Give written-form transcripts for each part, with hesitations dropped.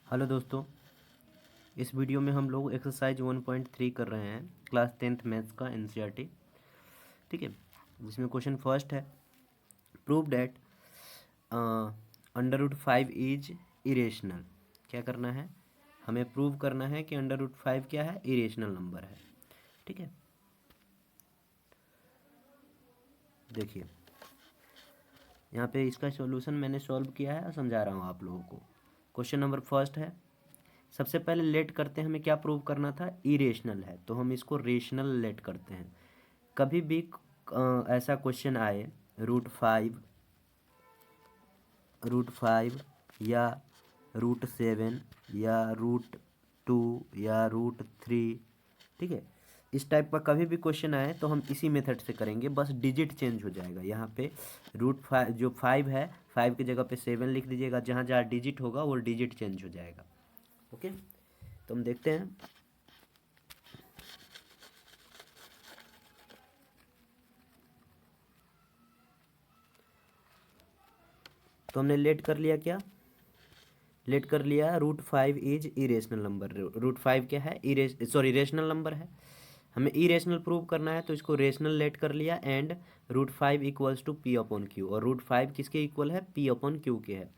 Hello दोस्तों, इस video में हम लोग एक्सरसाइज 1.3 कर रहे हैं क्लास 10th मैथ्स का एनसीईआरटी। ठीक है, जिसमें क्वेश्चन फर्स्ट है, prove that under root 5 is irrational. क्या करना है, हमें प्रूव करना है कि अंडर रूट 5 क्या है, इरेशनल नंबर है। ठीक है, देखिए यहाँ पे इसका सॉल्यूशन मैंने सॉल्व किया है और समझा रहा हूँ आप लोगों को। क्वेश्चन नंबर फर्स्ट है, सबसे पहले लेट करते हैं, हमें क्या प्रूव करना था, इरेशनल है तो हम इसको रेशनल लेट करते हैं। कभी भी ऐसा क्वेश्चन आए रूट 5 या रूट 7 या रूट 2 या रूट 3, ठीक है, इस टाइप का कभी भी क्वेश्चन आए तो हम इसी मेथड से करेंगे, बस डिजिट चेंज हो जाएगा। यहाँ पे रूट 5 जो 5 है, 5 की जगह पे 7 लिख दीजिएगा, जहाँ जहाँ डिजिट होगा वो डिजिट चेंज हो जाएगा। ओके, तो हम देखते हैं। तो हमने लेट कर लिया, क्या लेट कर लिया, root 5 is irrational number. Root 5 क्या है, रेशनल नंबर है। हमें इरेशनल प्रूव करना है तो इसको रेशनल लेट कर लिया। And root 5 equals to P upon Q, और रूट 5 किसके इक्वल है, पी अपॉन क्यू के है।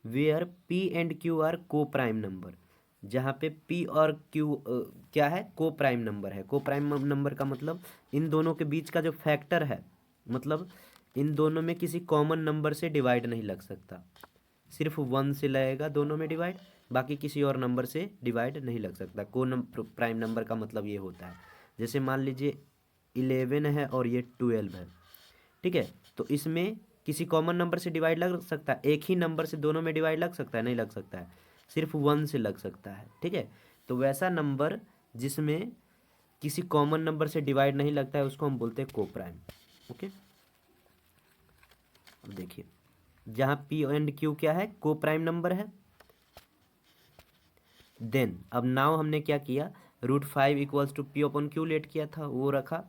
Where P and Q are co prime number, जहाँ पे पी और क्यू क्या है, को प्राइम नंबर है। को प्राइम नंबर का मतलब इन दोनों के बीच का जो फैक्टर है, मतलब इन दोनों में किसी कॉमन नंबर से डिवाइड नहीं लग सकता, सिर्फ 1 से लगेगा दोनों में डिवाइड, बाकी किसी और नंबर से डिवाइड नहीं लग सकता। को प्राइम नंबर का मतलब ये होता है, जैसे मान लीजिए 11 है और ये 12 है, ठीक है, तो इसमें किसी कॉमन नंबर से डिवाइड लग सकता है, एक ही नंबर से दोनों में डिवाइड लग सकता है, नहीं लग सकता है, सिर्फ 1 से लग सकता है। ठीक है, तो वैसा नंबर जिसमें किसी कॉमन नंबर से डिवाइड नहीं लगता है उसको हम बोलते हैं को प्राइम। ओके, अब देखिए जहाँ पी एंड क्यू क्या है, को प्राइम नंबर है। देन अब नाउ हमने क्या किया, root 5 equals to P upon Q let किया था, वो रखा,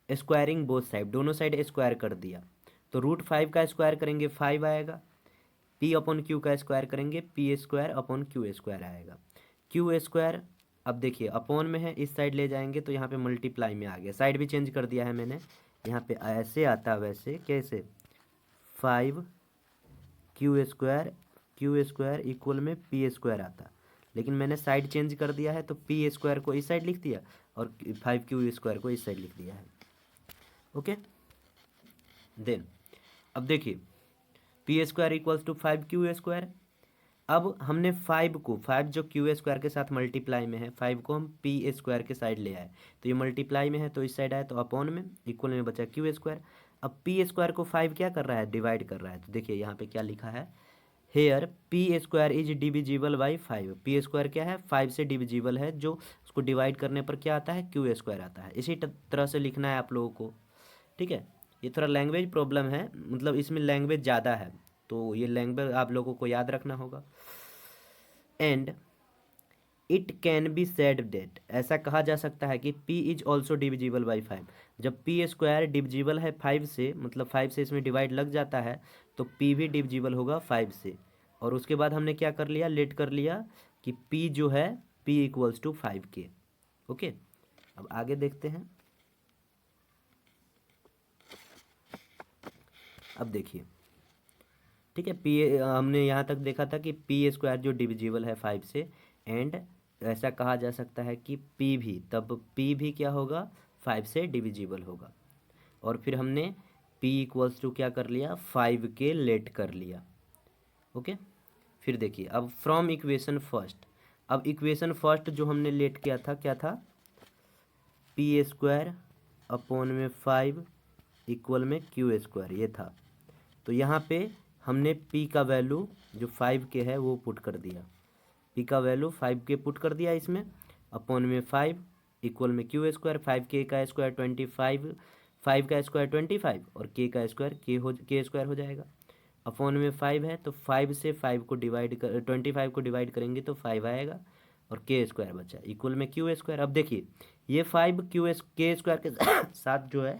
स्क्वायरिंग बोथ साइड, दोनों साइड स्क्वायर कर दिया। तो रूट 5 का स्क्वायर करेंगे 5 आएगा, पी अपॉन क्यू का स्क्वायर करेंगे P square upon Q square आएगा। क्यू स्क्वायर, अब देखिए अपॉन में है, इस साइड ले जाएंगे तो यहाँ पे मल्टीप्लाई में आ गया, साइड भी चेंज कर दिया है मैंने, यहाँ पे ऐसे आता, वैसे कैसे 5 क्यू स्क्वायर इक्वल में पी स्क्वायर आता, लेकिन मैंने साइड चेंज कर दिया है तो पी स्क्वायर को इस साइड लिख दिया और 5 क्यू स्क्वायर को इस साइड लिख दिया है। ओके, देन अब देखिए P square equals to 5 Q square. अब हमने 5 जो क्यू स्क्वायर के साथ मल्टीप्लाई में है, 5 को हम पी स्क्वायर के साइड ले आए, तो ये मल्टीप्लाई में है तो इस साइड आए, तो अपॉन में इक्वल में बचा क्यू स्क्वायर। अब पी स्क्वायर को 5 क्या कर रहा है, डिवाइड कर रहा है, तो देखिए यहाँ पे क्या लिखा है, here P square is divisible by 5। P square क्या है, 5 से डिविजिबल है, जो उसको डिवाइड करने पर क्या आता है, क्यू स्क्वायर आता है। इसी तरह से लिखना है आप लोगों को। ठीक है, ये थोड़ा लैंग्वेज प्रॉब्लम है, मतलब इसमें लैंग्वेज ज़्यादा है, तो ये लैंग्वेज आप लोगों को याद रखना होगा। And it can be said that, ऐसा कहा जा सकता है कि p is also divisible by 5। जब पी स्क्वायर डिविजिबल है 5 से, मतलब 5 से इसमें डिवाइड लग जाता है, तो p भी डिविजिबल होगा 5 से। और उसके बाद हमने क्या कर लिया, लेट कर लिया कि p जो है p इक्वल्स टू 5 के। ओके, अब आगे देखते हैं। अब देखिए, ठीक है, पी हमने यहाँ तक देखा था कि पी स्क्वायर जो डिविजिबल है 5 से, एंड ऐसा कहा जा सकता है कि पी भी, तब पी भी क्या होगा, 5 से डिविजिबल होगा। और फिर हमने पी इक्वल्स टू क्या कर लिया, 5 के लेट कर लिया। ओके, फिर देखिए अब फ्रॉम इक्वेशन फर्स्ट, अब इक्वेशन फर्स्ट जो हमने लेट किया था क्या था, पी स्क्वायर अपॉन में 5 इक्वल में क्यू स्क्वायर, ये था। तो यहाँ पे हमने p का वैल्यू जो 5 के है वो पुट कर दिया, p का वैल्यू 5 के पुट कर दिया इसमें, अपॉन में 5 इक्वल में क्यू स्क्वायर, 5k का स्क्वायर 25, 5 का स्क्वायर 25 और k का स्क्वायर k स्क्वायर हो जाएगा। अपॉन में 5 है तो 5 से 5 को डिवाइड कर 25 को डिवाइड करेंगे तो 5 आएगा, और के स्क्वायर बचा इक्वल में क्यू स्क्वायर। अब देखिए ये 5 के स्क्वायर के साथ जो है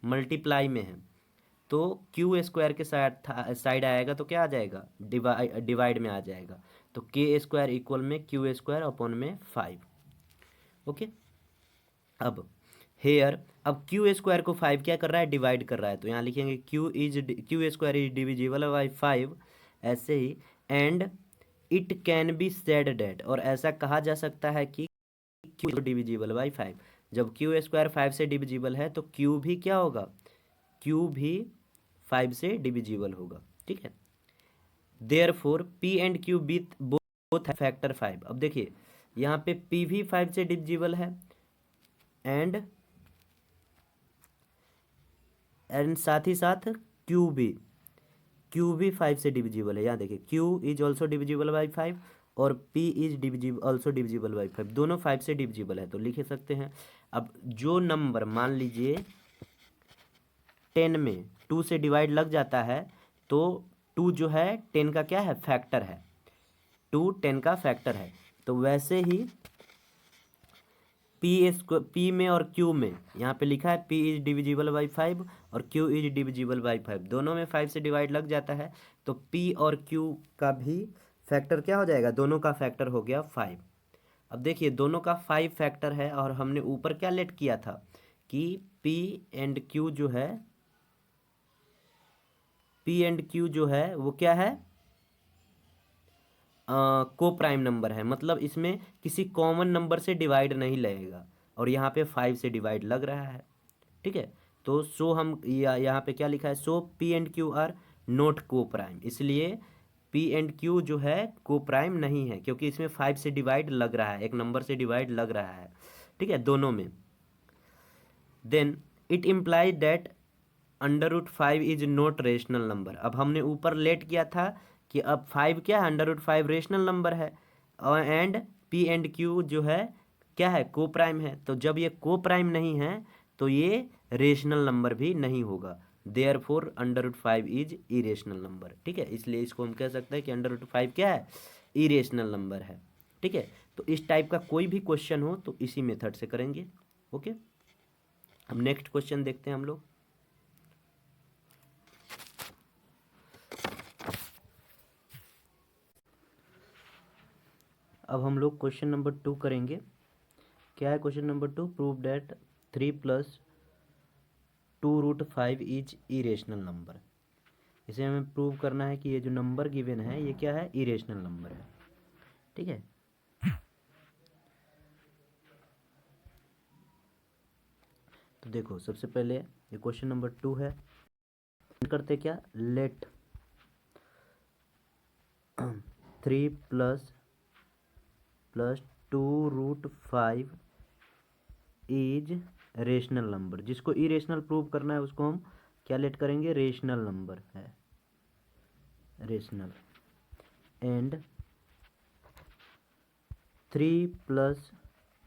मल्टीप्लाई में है, तो क्यू स्क्वायर के साइड आएगा तो क्या आ जाएगा, डिवाइड में आ जाएगा। तो के स्क्वायर इक्वल में क्यू स्क्वायर अपॉन में 5। ओके, अब हेयर, अब क्यू स्क्वायर को 5 क्या कर रहा है, डिवाइड कर रहा है, तो यहाँ लिखेंगे Q square is divisible by 5, ऐसे ही। And it can be said that, और ऐसा कहा जा सकता है कि क्यू डिविजिबल बाई 5। जब क्यू स्क्वायर 5 से डिविजिबल है तो क्यू भी क्या होगा, क्यू भी 5 से डिविजिबल होगा। ठीक है, therefore P and Q both factor 5। अब देखिए यहाँ पे पी भी 5 से डिविजिबल है एंड साथ ही साथ क्यू भी 5 से डिविजिबल है। यहाँ देखिए Q is also divisible by 5 और P is also divisible by 5, दोनों 5 से डिविजिबल है, तो लिख सकते हैं। अब जो नंबर मान लीजिए 10 में 2 से डिवाइड लग जाता है तो 2 जो है 10 का क्या है, फैक्टर है, 2 10 का फैक्टर है। तो वैसे ही पी में और क्यू में, यहाँ पे लिखा है पी इज डिविजिबल बाई 5 और क्यू इज डिविजिबल बाई 5, दोनों में 5 से डिवाइड लग जाता है, तो पी और क्यू का भी फैक्टर क्या हो जाएगा, दोनों का फैक्टर हो गया 5। अब देखिए दोनों का 5 फैक्टर है और हमने ऊपर क्या लेट किया था कि पी एंड क्यू जो है वो क्या है, को प्राइम नंबर है, मतलब इसमें किसी कॉमन नंबर से डिवाइड नहीं लगेगा, और यहाँ पे 5 से डिवाइड लग रहा है। ठीक है, तो सो हम यहाँ पे क्या लिखा है, so P and Q are not coprime, इसलिए पी एंड क्यू जो है को प्राइम नहीं है, क्योंकि इसमें 5 से डिवाइड लग रहा है, एक नंबर से डिवाइड लग रहा है। ठीक है, दोनों में। Then it implies that √5 is not rational number. अब हमने ऊपर लेट किया था कि अब 5 क्या है, √5 रेशनल नंबर है, और एंड पी एंड क्यू जो है क्या है, को प्राइम है। तो जब ये को प्राइम नहीं है तो ये रेशनल नंबर भी नहीं होगा, देयरफॉर √5 इज इरेशनल नंबर। ठीक है, इसलिए इसको हम कह सकते हैं कि √5 क्या है, इरेशनल नंबर है। ठीक है, तो इस टाइप का कोई भी क्वेश्चन हो तो इसी मेथड से करेंगे। ओके, अब नेक्स्ट क्वेश्चन देखते हैं हम लोग। अब हम लोग क्वेश्चन नंबर 2 करेंगे। क्या है question number 2, prove that 3 + 2√5 is irrational number. इसे हमें प्रूव करना है कि ये जो नंबर गिवन है ये क्या है, इरेशनल नंबर है। ठीक है, तो देखो सबसे पहले ये क्वेश्चन नंबर 2 है, करते क्या, लेट 3 + 2√5 इज रेशनल नंबर। जिसको इरेशनल प्रूव करना है उसको हम क्या लेट करेंगे, रेशनल नंबर है, रेशनल। एंड 3 +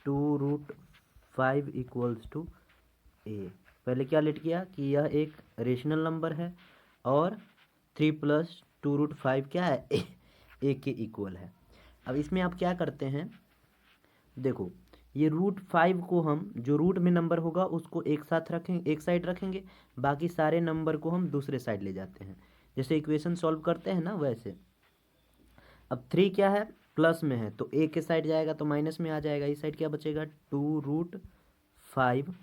2√5 = ए। पहले क्या लेट किया कि यह एक रेशनल नंबर है और 3 + 2√5 क्या है, ए के इक्वल है। अब इसमें आप क्या करते हैं, देखो ये √5 को हम, जो रूट में नंबर होगा उसको एक साथ रखेंगे, एक साइड रखेंगे, बाकी सारे नंबर को हम दूसरे साइड ले जाते हैं, जैसे इक्वेशन सॉल्व करते हैं ना वैसे। अब 3 क्या है, प्लस में है, तो ए के साइड जाएगा तो माइनस में आ जाएगा, इस साइड क्या बचेगा, 2√5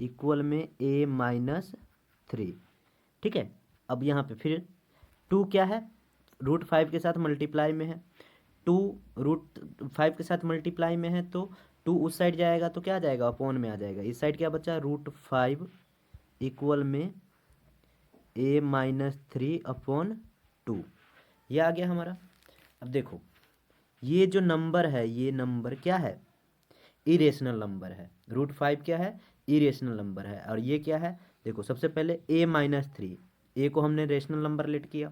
इक्वल में a-3। ठीक है, अब यहाँ पे फिर 2 क्या है, √5 के साथ मल्टीप्लाई में है, 2 √5 के साथ मल्टीप्लाई में है, तो 2 उस साइड जाएगा तो क्या आ जाएगा, अपॉन में आ जाएगा, इस साइड क्या बचा, √5 इक्वल में a-3/2, ये आ गया हमारा। अब देखो ये जो नंबर है, ये नंबर क्या है, इरेशनल नंबर है, √5 क्या है, इरेशनल नंबर है, और ये क्या है, देखो सबसे पहले a-3, ए को हमने रेशनल नंबर लेट किया,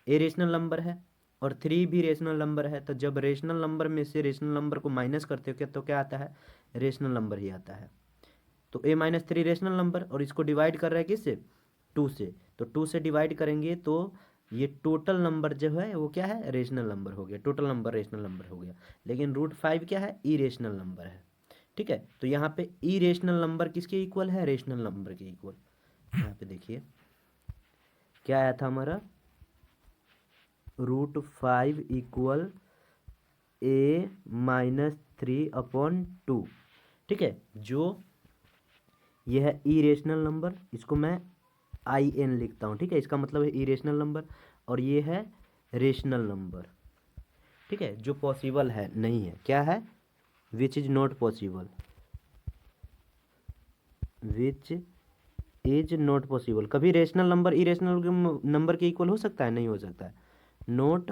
ए रेशनल नंबर है और 3 भी रेशनल नंबर है, तो जब रेशनल नंबर में से रेशनल नंबर को माइनस करते हो क्या, तो क्या आता है, रेशनल नंबर ही आता है। तो a-3 रेशनल नंबर, और इसको डिवाइड कर रहा है किससे, 2 से, तो 2 से डिवाइड करेंगे तो ये टोटल नंबर जो है वो क्या है, रेशनल नंबर हो गया, टोटल नंबर रेशनल नंबर हो गया, लेकिन √5 क्या है, इरेशनल नंबर है। ठीक है, तो यहाँ पे इरेशनल नंबर किसके इक्वल है, रेशनल नंबर के इक्वल। यहाँ पे देखिए क्या आया था हमारा, √5 इक्वल a-3/2। ठीक है, जो यह है इरेशनल नंबर, इसको मैं IN लिखता हूँ। ठीक है, इसका मतलब है इरेशनल नंबर, और ये है रेशनल नंबर। ठीक है, जो पॉसिबल है नहीं है, क्या है, which is not possible, which is not possible. कभी रेशनल नंबर इरेशनल नंबर के इक्वल हो सकता है, नहीं हो सकता है, नॉट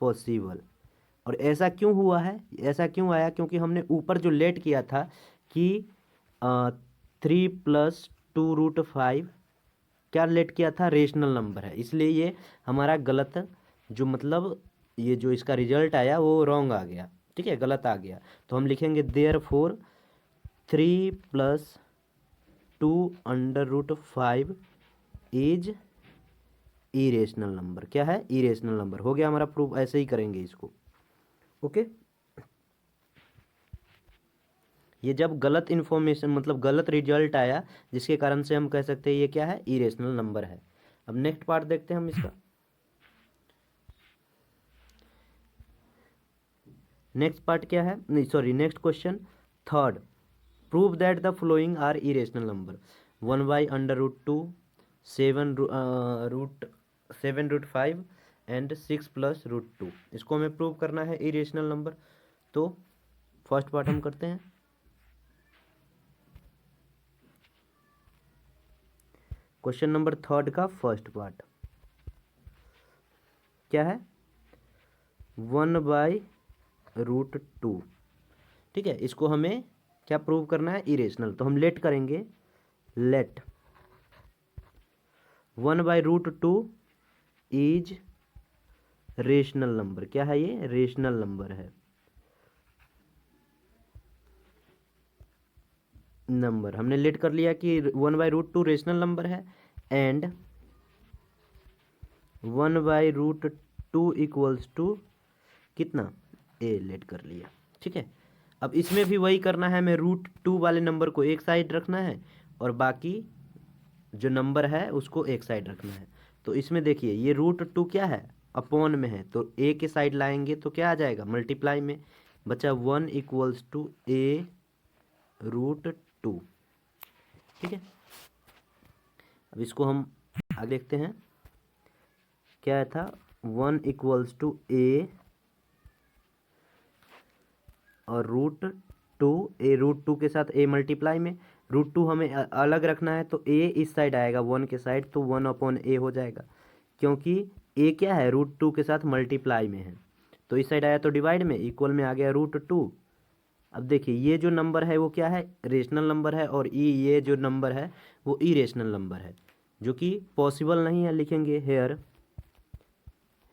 पॉसिबल। और ऐसा क्यों हुआ है, ऐसा क्यों आया, क्योंकि हमने ऊपर जो लेट किया था कि 3+2√5 क्या लेट किया था, रेशनल नंबर है, इसलिए ये हमारा गलत, जो मतलब ये जो इसका रिजल्ट आया वो रॉन्ग आ गया। ठीक है, गलत आ गया, तो हम लिखेंगे देयरफॉर 3+2√5 इज इरेशनल नंबर। क्या है, इरेशनल नंबर। हो गया हमारा प्रूफ, ऐसे ही करेंगे इसको। ओके, ये जब गलत इन्फॉर्मेशन मतलब गलत रिजल्ट आया, जिसके कारण से हम कह सकते हैं ये क्या है, इरेशनल नंबर है। अब नेक्स्ट पार्ट देखते हैं हम इसका। नेक्स्ट पार्ट क्या है, नहीं sorry, next question third, prove that the following are irrational number, 1/√2, 7√5 and 6+√2। इसको हमें प्रूव करना है इरेशनल नंबर। तो फर्स्ट पार्ट हम करते हैं। क्वेश्चन नंबर थर्ड का फर्स्ट पार्ट क्या है, 1/√2। ठीक है, इसको हमें क्या प्रूव करना है, इरेशनल। तो हम लेट करेंगे, लेट 1/√2 इज रेशनल नंबर। क्या है ये, रेशनल नंबर है, नंबर हमने लेट कर लिया कि 1/√2 रेशनल नंबर है, एंड 1/√2 इक्वल्स टू कितना, ए लेट कर लिया। ठीक है, अब इसमें भी वही करना है, हमें √2 वाले नंबर को एक साइड रखना है, और बाकी जो नंबर है उसको एक साइड रखना है। तो इसमें देखिए, ये √2 क्या है, अपॉन में है, तो ए के साइड लाएंगे तो क्या आ जाएगा, मल्टीप्लाई में, बचा 1 इक्वल्स टू a√2। ठीक है, अब इसको हम आगे देखते हैं, क्या था, 1 इक्वल्स टू a और √2 के साथ a मल्टीप्लाई में, √2 हमें अलग रखना है, तो a इस साइड आएगा 1 के साइड, तो 1/a हो जाएगा, क्योंकि a क्या है, √2 के साथ मल्टीप्लाई में है, तो इस साइड आया तो डिवाइड में, इक्वल में आ गया √2। अब देखिए, ये जो नंबर है वो क्या है, रेशनल नंबर है, और ये जो नंबर है वो इरेशनल नंबर है, जो कि पॉसिबल नहीं है। लिखेंगे हेयर,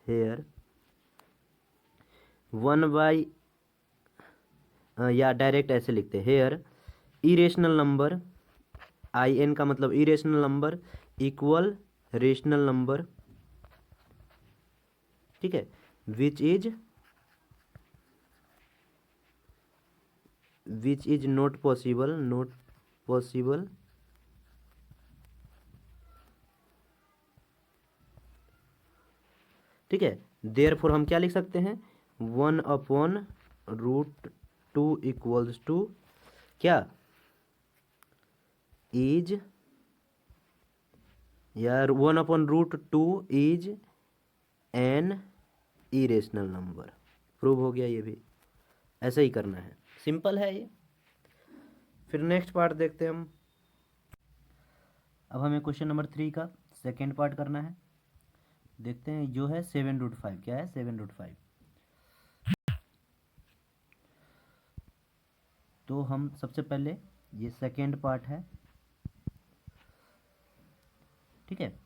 हेयर 1 या डायरेक्ट ऐसे लिखते हैं, हेयर इरेशनल नंबर, IN का मतलब irrational number equal rational number. ठीक है, which is not possible, not possible ठीक है, देयरफॉर हम क्या लिख सकते हैं, 1/√2 इक्वल्स टू क्या, इज, या 1/√2 is an irrational number. Prove हो गया, ये भी ऐसे ही करना है, सिंपल है ये। फिर नेक्स्ट पार्ट देखते हैं हम। अब हमें क्वेश्चन नंबर 3 का सेकेंड पार्ट करना है। देखते हैं, जो है 7√5। क्या है, 7√5। तो हम सबसे पहले, ये सेकेंड पार्ट है। ठीक है,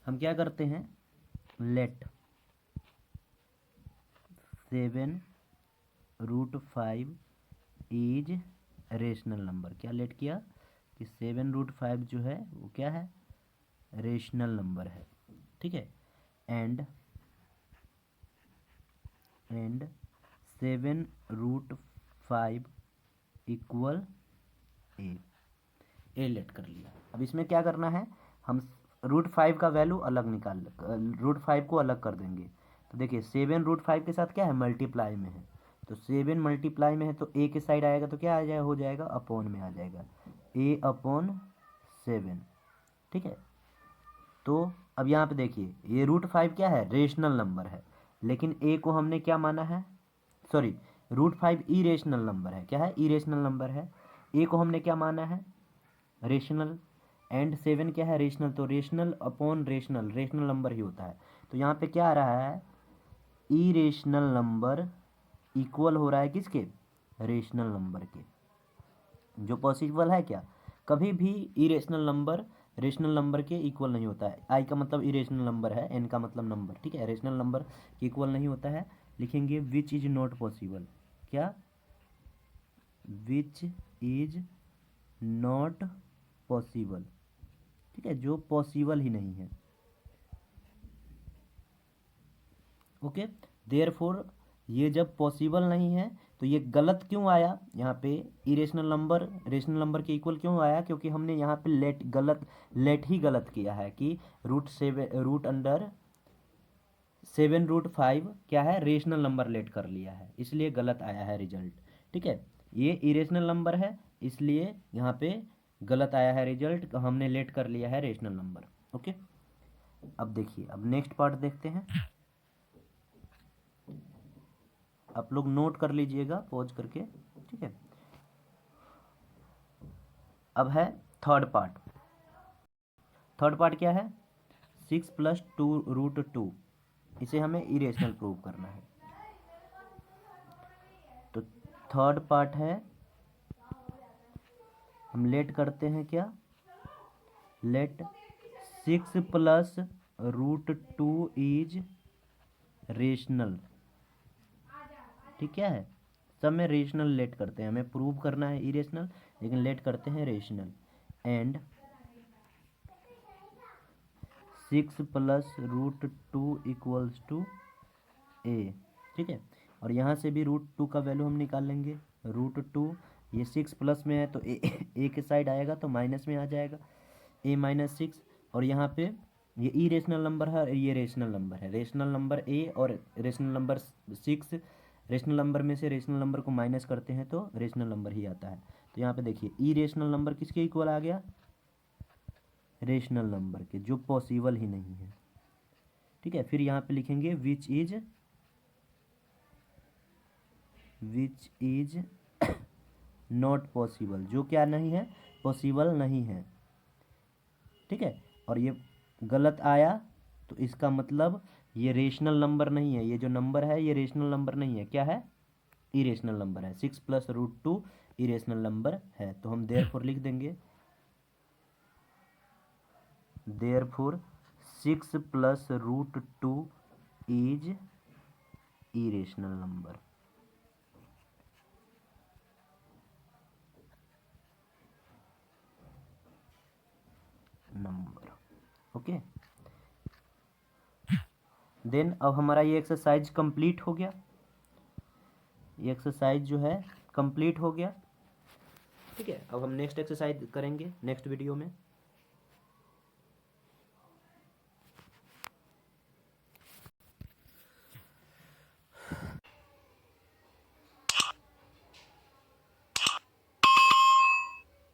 हम क्या करते हैं, लेट 7√5 इज रेशनल नंबर। क्या लेट किया कि 7√5 जो है वो क्या है, रेशनल नंबर है। ठीक है, एंड 7√5 इक्वल ए लेट कर लिया। अब इसमें क्या करना है, हम √5 का वैल्यू अलग निकाल, √5 को अलग कर देंगे। तो देखिए 7 √5 के साथ क्या है, मल्टीप्लाई में है, तो 7 मल्टीप्लाई में है तो ए के साइड आएगा तो क्या आ जाएगा, हो जाएगा अपॉन में आ जाएगा, a/7। ठीक है, तो अब यहाँ पे देखिए ये √5 क्या है, रेशनल नंबर है, लेकिन ए को हमने क्या माना है, सॉरी √5 इरेशनल नंबर है, क्या है, इरेशनल नंबर है। ए को हमने क्या माना है, रेशनल, एंड 7 क्या है, रेशनल, तो rational upon rational, rational number ही होता है। तो यहाँ पे क्या आ रहा है, इरेशनल नंबर इक्वल हो रहा है किसके, रेशनल नंबर के, जो पॉसिबल है क्या, कभी भी इरेशनल नंबर रेशनल नंबर के इक्वल नहीं होता है। आई का मतलब इरेशनल नंबर है, एन का मतलब नंबर, ठीक है, रेशनल नंबर के इक्वल नहीं होता है। लिखेंगे विच इज नॉट पॉसिबल, क्या, विच इज नॉट पॉसिबल, ठीक है, जो पॉसिबल ही नहीं है। ओके, देयरफॉर ये जब पॉसिबल नहीं है तो ये गलत क्यों आया, यहाँ पे इरेशनल नंबर रेशनल नंबर के इक्वल क्यों आया, क्योंकि हमने यहाँ पे लेट ही गलत किया है कि √7 क्या है, रेशनल नंबर लेट कर लिया है, इसलिए गलत आया है रिजल्ट। ठीक है, ये इरेशनल नंबर है इसलिए यहाँ पे गलत आया है रिजल्ट, हमने लेट कर लिया है रेशनल नंबर। ओके, अब देखिए, अब नेक्स्ट पार्ट देखते हैं, आप लोग नोट कर लीजिएगा पॉज करके। ठीक है, अब है थर्ड पार्ट। थर्ड पार्ट क्या है, 6 + 2√2, इसे हमें इरेशनल प्रूव करना है। तो थर्ड पार्ट है, हम लेट करते हैं क्या, लेट 6 + √2 इज रेशनल। ठीक है, सब में रेशनल लेट करते हैं, हमें प्रूव करना है इरेशनल, लेकिन लेट करते हैं रेशनल, एंड 6 + √2 = a। ठीक है, और यहाँ से भी √2 का वैल्यू हम निकाल लेंगे, √2 ये 6 प्लस में है तो ए के साइड आएगा तो माइनस में आ जाएगा, a-6, और यहाँ पे ये इरेशनल नंबर है और ये रेशनल नंबर है, रेशनल नंबर a और रेशनल नंबर 6, रेशनल नंबर में से रेशनल नंबर को माइनस करते हैं तो रेशनल नंबर ही आता है। तो यहाँ पे देखिए इरेशनल नंबर किसके इक्वल आ गया, रेशनल नंबर के, जो पॉसिबल ही नहीं है। ठीक है, फिर यहाँ पे लिखेंगे विच इज नॉट पॉसिबल, जो क्या नहीं है, पॉसिबल नहीं है। ठीक है, और ये गलत आया तो इसका मतलब ये रेशनल नंबर नहीं है, ये जो नंबर है ये रेशनल नंबर नहीं है, क्या है, इरेशनल नंबर है। 6 + √2 इरेशनल नंबर है, तो हम देयरफॉर लिख देंगे, therefore 6 + √2 is irrational number. Okay, then अब हमारा ये एक्सरसाइज कंप्लीट हो गया, ये एक्सरसाइज जो है कंप्लीट हो गया। ठीक है, अब हम नेक्स्ट एक्सरसाइज करेंगे नेक्स्ट वीडियो में।